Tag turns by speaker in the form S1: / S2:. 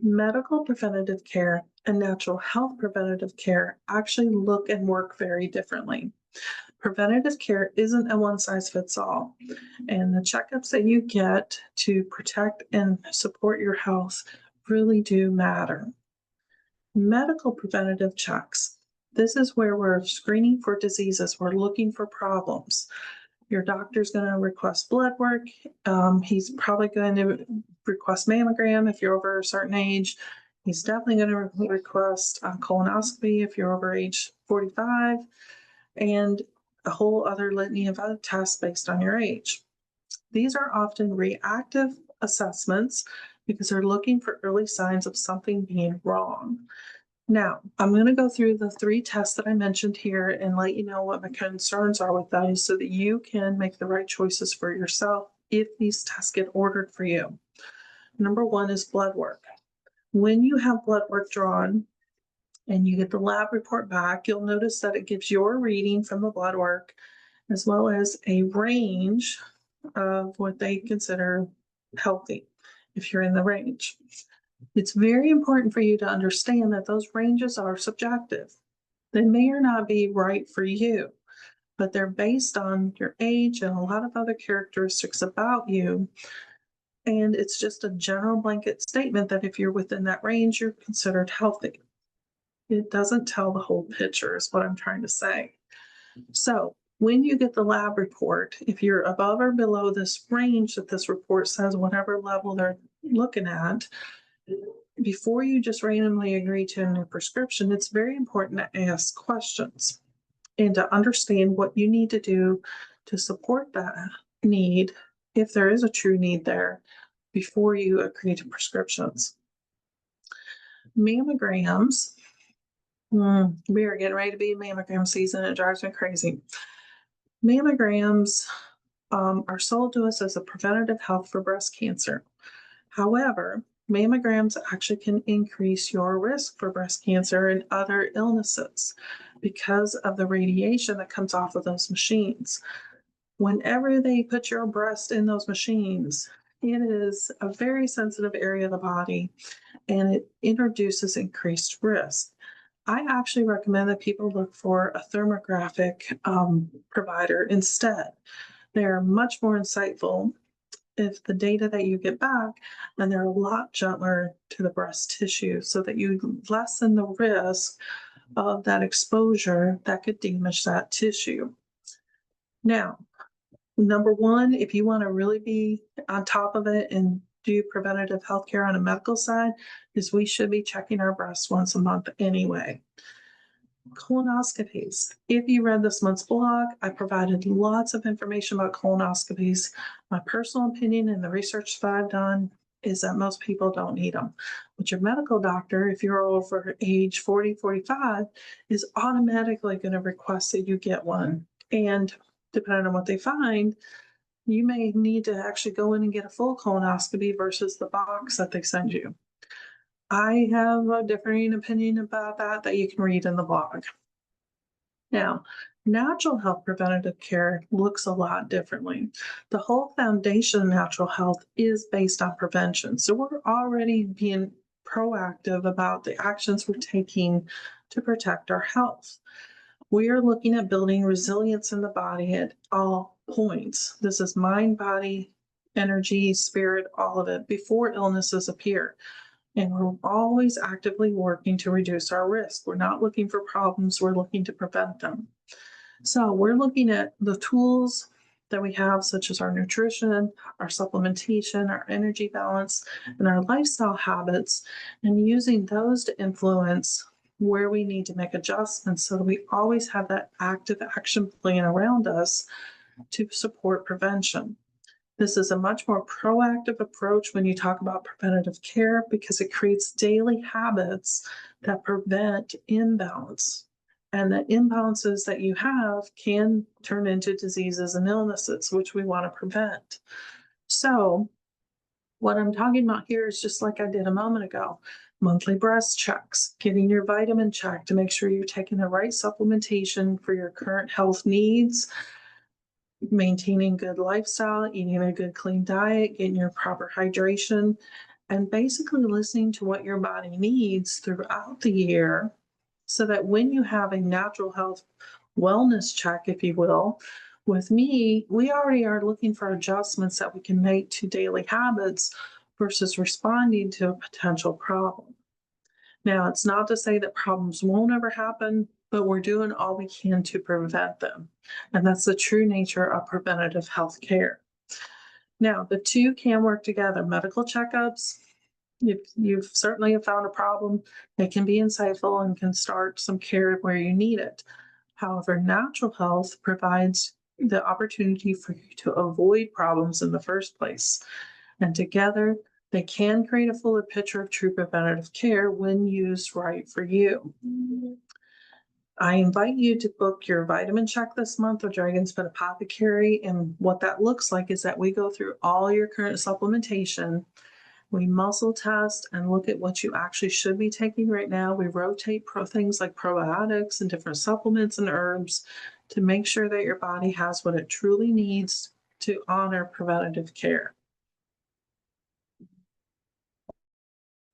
S1: Medical preventative care and natural health preventative care actually look and work very differently. Preventative care isn't a one size fits all, and the checkups that you get to protect and support your health really do matter. Medical preventative checks. This is where we're screening for diseases, we're looking for problems. Your doctor's going to request blood work. He's probably going to request mammogram if you're over a certain age. He's definitely going to request a colonoscopy if you're over age 45, and a whole other litany of other tests based on your age. These are often reactive assessments because they're looking for early signs of something being wrong. Now, I'm going to go through the 3 tests that I mentioned here and let you know what my concerns are with those so that you can make the right choices for yourself if these tests get ordered for you. Number 1 is blood work. When you have blood work drawn and you get the lab report back, you'll notice that it gives your reading from the blood work as well as a range of what they consider healthy if you're in the range. It's very important for you to understand that those ranges are subjective. They may or not be right for you, but they're based on your age and a lot of other characteristics about you. And it's just a general blanket statement that if you're within that range, you're considered healthy. It doesn't tell the whole picture, is what I'm trying to say. So when you get the lab report, if you're above or below this range that this report says, whatever level they're looking at, before you just randomly agree to a new prescription, it's very important to ask questions and to understand what you need to do to support that need, if there is a true need there, before you agree to prescriptions. Mammograms. We are getting ready to be mammogram season. It drives me crazy. Mammograms are sold to us as a preventative health for breast cancer. However, mammograms actually can increase your risk for breast cancer and other illnesses because of the radiation that comes off of those machines. Whenever they put your breast in those machines, it is a very sensitive area of the body and it introduces increased risk. I actually recommend that people look for a thermographic provider instead. They're much more insightful if the data that you get back, and they're a lot gentler to the breast tissue so that you lessen the risk of that exposure that could damage that tissue. Now, number 1, if you want to really be on top of it and do preventative healthcare on a medical side, is we should be checking our breasts once a month anyway. Colonoscopies. If you read this month's blog, I provided lots of information about colonoscopies. My personal opinion and the research that I've done is that most people don't need them. But your medical doctor, if you're over age 40, 45, is automatically going to request that you get one. And depending on what they find, you may need to actually go in and get a full colonoscopy versus the box that they send you. I have a differing opinion about that you can read in the blog. Now, natural health preventative care looks a lot differently. The whole foundation of natural health is based on prevention. So we're already being proactive about the actions we're taking to protect our health. We are looking at building resilience in the body at all points. This is mind, body, energy, spirit, all of it before illnesses appear. And we're always actively working to reduce our risk. We're not looking for problems, we're looking to prevent them. So we're looking at the tools that we have, such as our nutrition, our supplementation, our energy balance, and our lifestyle habits, and using those to influence where we need to make adjustments so that we always have that active action plan around us to support prevention. This is a much more proactive approach when you talk about preventative care because it creates daily habits that prevent imbalance. And the imbalances that you have can turn into diseases and illnesses, which we want to prevent. So what I'm talking about here is just like I did a moment ago, monthly breast checks, getting your vitamin check to make sure you're taking the right supplementation for your current health needs, maintaining good lifestyle, eating a good clean diet, getting your proper hydration, and basically listening to what your body needs throughout the year so that when you have a natural health wellness check, if you will, with me, we already are looking for adjustments that we can make to daily habits versus responding to a potential problem. Now, it's not to say that problems won't ever happen, but we're doing all we can to prevent them. And that's the true nature of preventative health care. Now, the two can work together. Medical checkups, if you've certainly have found a problem, they can be insightful and can start some care where you need it. However, natural health provides the opportunity for you to avoid problems in the first place. And together, they can create a fuller picture of true preventative care when used right for you. I invite you to book your vitamin check this month with Dragon's Pet Apothecary. And what that looks like is that we go through all your current supplementation. We muscle test and look at what you actually should be taking right now. We rotate things like probiotics and different supplements and herbs to make sure that your body has what it truly needs to honor preventative care.